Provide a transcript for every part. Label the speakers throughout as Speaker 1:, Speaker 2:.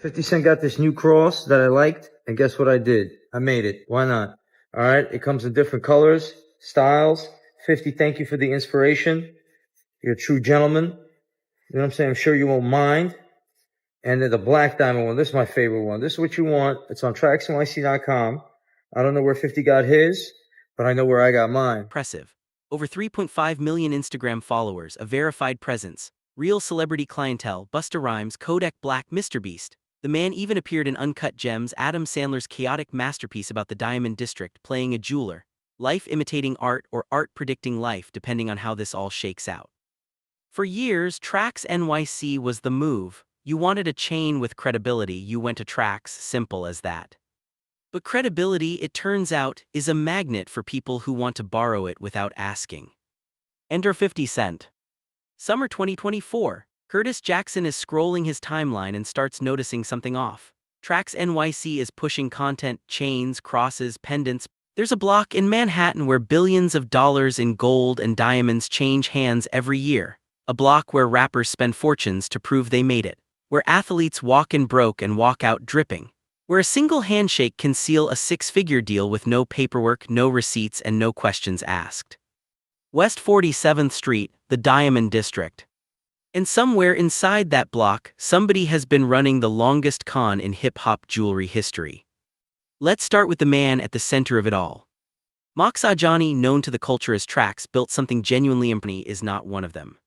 Speaker 1: 50 Cent got this new cross that I liked, and guess what I did? I made it. Why not? All right, it comes in different colors, styles. 50, thank you for the inspiration. You're a true gentleman. You know what I'm saying? I'm sure you won't mind. And then the black diamond one, this is my favorite one. This is what you want. It's on TraxNYC.com. I don't know where 50 got his, but I know where I got mine.
Speaker 2: Impressive. Over 3.5 million Instagram followers, a verified presence, real celebrity clientele, Busta Rhymes, Kodak Black, MrBeast. The man even appeared in Uncut Gems, Adam Sandler's chaotic masterpiece about the Diamond District, playing a jeweler. Life imitating art or art predicting life, depending on how this all shakes out. For years, TraxNYC was the move. You wanted a chain with credibility, you went to Trax, simple as that. But credibility, it turns out, is a magnet for people who want to borrow it without asking. Enter 50 Cent. Summer 2024. Curtis Jackson is scrolling his timeline and starts noticing something off. TraxNYC is pushing content, chains, crosses, pendants. There's a block in Manhattan where billions of dollars in gold and diamonds change hands every year. A block where rappers spend fortunes to prove they made it. Where athletes walk in broke and walk out dripping. Where a single handshake can seal a six-figure deal with no paperwork, no receipts, and no questions asked. West 47th Street, the Diamond District. And somewhere inside that block, somebody has been running the longest con in hip-hop jewelry history. Let's start with the man at the center of it all. Mox Ajani, known to the culture as Trax, built something genuinely impressive, is not one of them.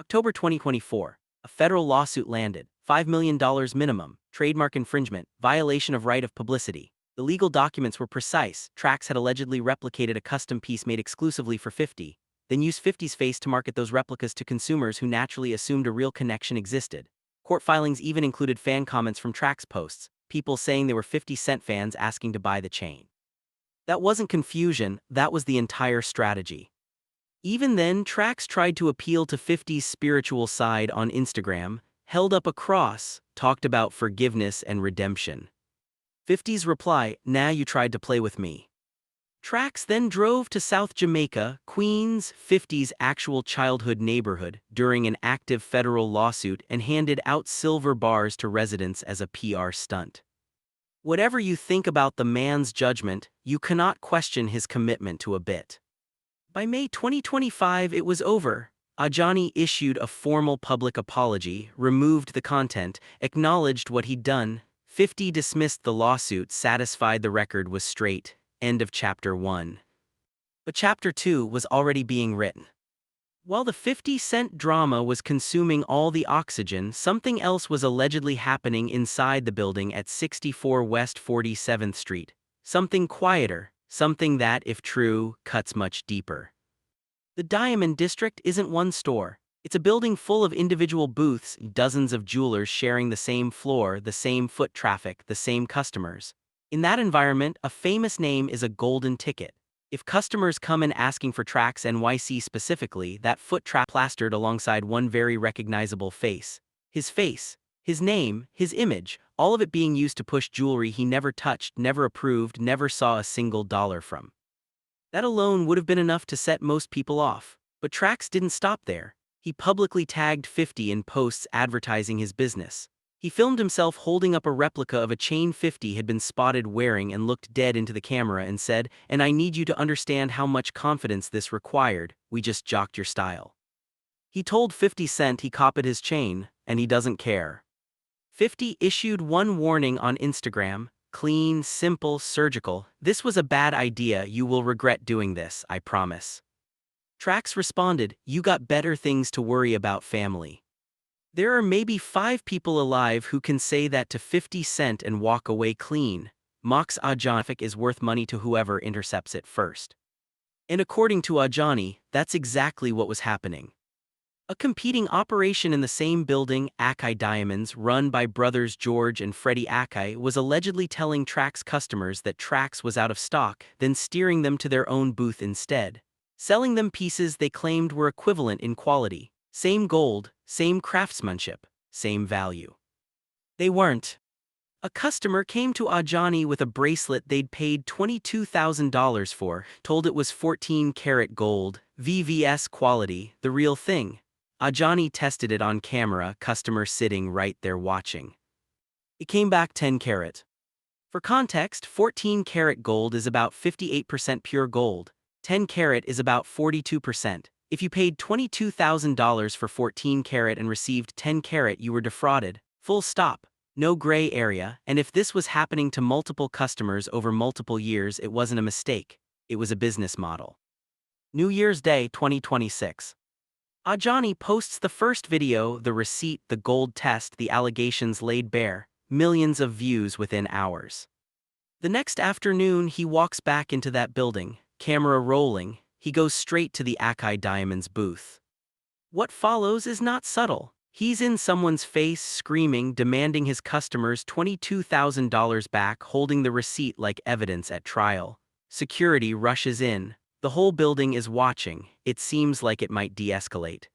Speaker 2: October 2024, a federal lawsuit landed, $5 million minimum, trademark infringement, violation of right of publicity. The legal documents were precise. Trax had allegedly replicated a custom piece made exclusively for 50, then used 50's face to market those replicas to consumers who naturally assumed a real connection existed. Court filings even included fan comments from Trax posts, people saying they were 50 Cent fans asking to buy the chain. That wasn't confusion, that was the entire strategy. Even then, Trax tried to appeal to 50's spiritual side on Instagram, held up a cross, talked about forgiveness and redemption. 50's reply, "Nah, you tried to play with me." Trax then drove to South Jamaica, Queens, 50's actual childhood neighborhood, during an active federal lawsuit and handed out silver bars to residents as a PR stunt. Whatever you think about the man's judgment, you cannot question his commitment to a bit. By May 2025, it was over. Ajani issued a formal public apology, removed the content, acknowledged what he'd done. 50 dismissed the lawsuit, satisfied the record was straight. End of Chapter 1. But Chapter 2 was already being written. While the 50 Cent drama was consuming all the oxygen, something else was allegedly happening inside the building at 64 West 47th Street. Something quieter, something that, if true, cuts much deeper. The Diamond District isn't one store. It's a building full of individual booths, dozens of jewelers sharing the same floor, the same foot traffic, the same customers. In that environment, a famous name is a golden ticket. If customers come in asking for TraxNYC specifically, that foot traffic plastered alongside one very recognizable face. His name, his image, all of it being used to push jewelry he never touched, never approved, never saw a single dollar from. That alone would have been enough to set most people off. But Trax didn't stop there. He publicly tagged 50 in posts advertising his business. He filmed himself holding up a replica of a chain 50 had been spotted wearing and looked dead into the camera and said, "And I need you to understand how much confidence this required, we just jocked your style." He told 50 Cent he copied his chain, and he doesn't care. 50 issued one warning on Instagram: clean, simple, surgical. "This was a bad idea, you will regret doing this, I promise." Trax responded, "You got better things to worry about, family." There are maybe 5 people alive who can say that to 50 Cent and walk away clean. Mox Ajani is worth money to whoever intercepts it first. And according to Ajani, that's exactly what was happening. A competing operation in the same building, Akai Diamonds, run by brothers George and Freddie Akai, was allegedly telling Trax customers that Trax was out of stock, then steering them to their own booth instead. Selling them pieces they claimed were equivalent in quality. Same gold, same craftsmanship, same value. They weren't. A customer came to Ajani with a bracelet they'd paid $22,000 for, told it was 14-karat gold, VVS quality, the real thing. Ajani tested it on camera, customer sitting right there watching. It came back 10 carat. For context, 14 karat gold is about 58% pure gold. 10 carat is about 42%. If you paid $22,000 for 14 karat and received 10 carat, you were defrauded. Full stop. No gray area, and if this was happening to multiple customers over multiple years, it wasn't a mistake. It was a business model. New Year's Day 2026. Ajani posts the first video, the receipt, the gold test, the allegations laid bare, millions of views within hours. The next afternoon, he walks back into that building, camera rolling. He goes straight to the Akai Diamonds booth. What follows is not subtle. He's in someone's face, screaming, demanding his customers $22,000 back, holding the receipt like evidence at trial. Security rushes in. The whole building is watching. It seems like it might de-escalate.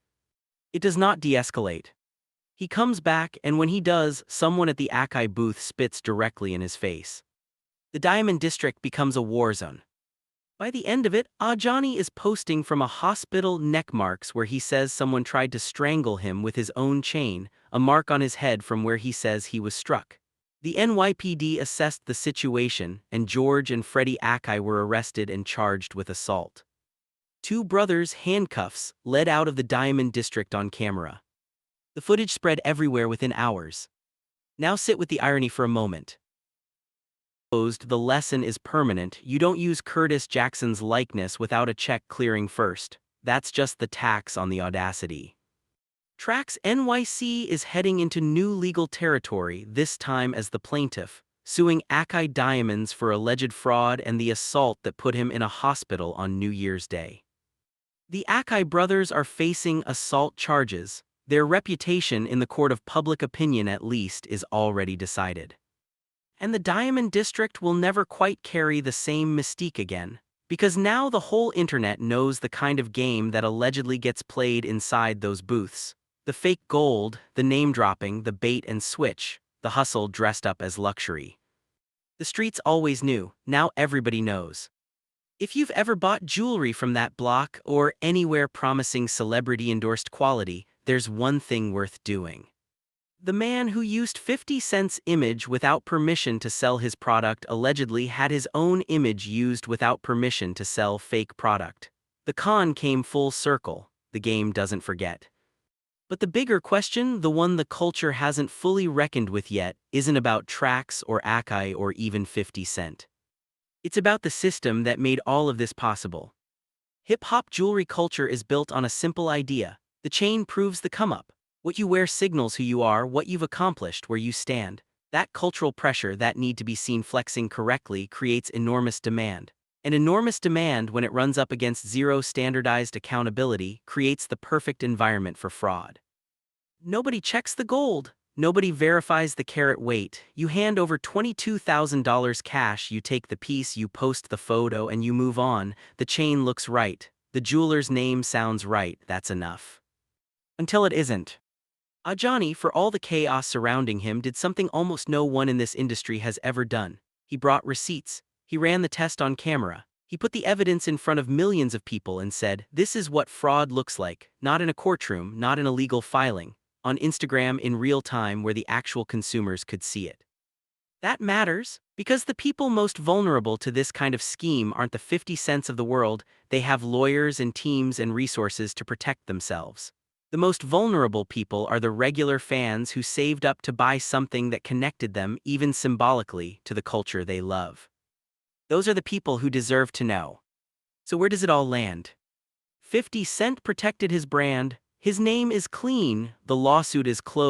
Speaker 2: It does not de-escalate. He comes back, and when he does, someone at the Akai booth spits directly in his face. The Diamond District becomes a war zone. By the end of it, Ajani is posting from a hospital neck marks where he says someone tried to strangle him with his own chain, a mark on his head from where he says he was struck. The NYPD assessed the situation, and George and Freddie Akai were arrested and charged with assault. Two brothers, handcuffs, led out of the Diamond District on camera. The footage spread everywhere within hours. Now sit with the irony for a moment. The lesson is permanent. You don't use Curtis Jackson's likeness without a check clearing first. That's just the tax on the audacity. TraxNYC is heading into new legal territory, this time as the plaintiff, suing Akai Diamonds for alleged fraud and the assault that put him in a hospital on New Year's Day. The Akai brothers are facing assault charges. Their reputation in the court of public opinion, at least, is already decided. And the Diamond District will never quite carry the same mystique again, because now the whole internet knows the kind of game that allegedly gets played inside those booths. The fake gold, the name-dropping, the bait and switch, the hustle dressed up as luxury. The streets always knew, now everybody knows. If you've ever bought jewelry from that block or anywhere promising celebrity-endorsed quality, there's one thing worth doing. The man who used 50 Cent's image without permission to sell his product allegedly had his own image used without permission to sell fake product. The con came full circle. The game doesn't forget. But the bigger question, the one the culture hasn't fully reckoned with yet, isn't about Trax or Akai or even 50 Cent. It's about the system that made all of this possible. Hip-hop jewelry culture is built on a simple idea. The chain proves the come-up. What you wear signals who you are, what you've accomplished, where you stand. That cultural pressure, that need to be seen flexing correctly, creates enormous demand. And enormous demand, when it runs up against zero standardized accountability, creates the perfect environment for fraud. Nobody checks the gold. Nobody verifies the carat weight. You hand over $22,000 cash, you take the piece, you post the photo, and you move on. The chain looks right. The jeweler's name sounds right. That's enough. Until it isn't. Ajani, for all the chaos surrounding him, did something almost no one in this industry has ever done. He brought receipts. He ran the test on camera. He put the evidence in front of millions of people and said, this is what fraud looks like, not in a courtroom, not in a legal filing, on Instagram in real time where the actual consumers could see it. That matters, because the people most vulnerable to this kind of scheme aren't the 50 Cents of the world. They have lawyers and teams and resources to protect themselves. The most vulnerable people are the regular fans who saved up to buy something that connected them, even symbolically, to the culture they love. Those are the people who deserve to know. So where does it all land? 50 Cent protected his brand. His name is clean. The lawsuit is closed.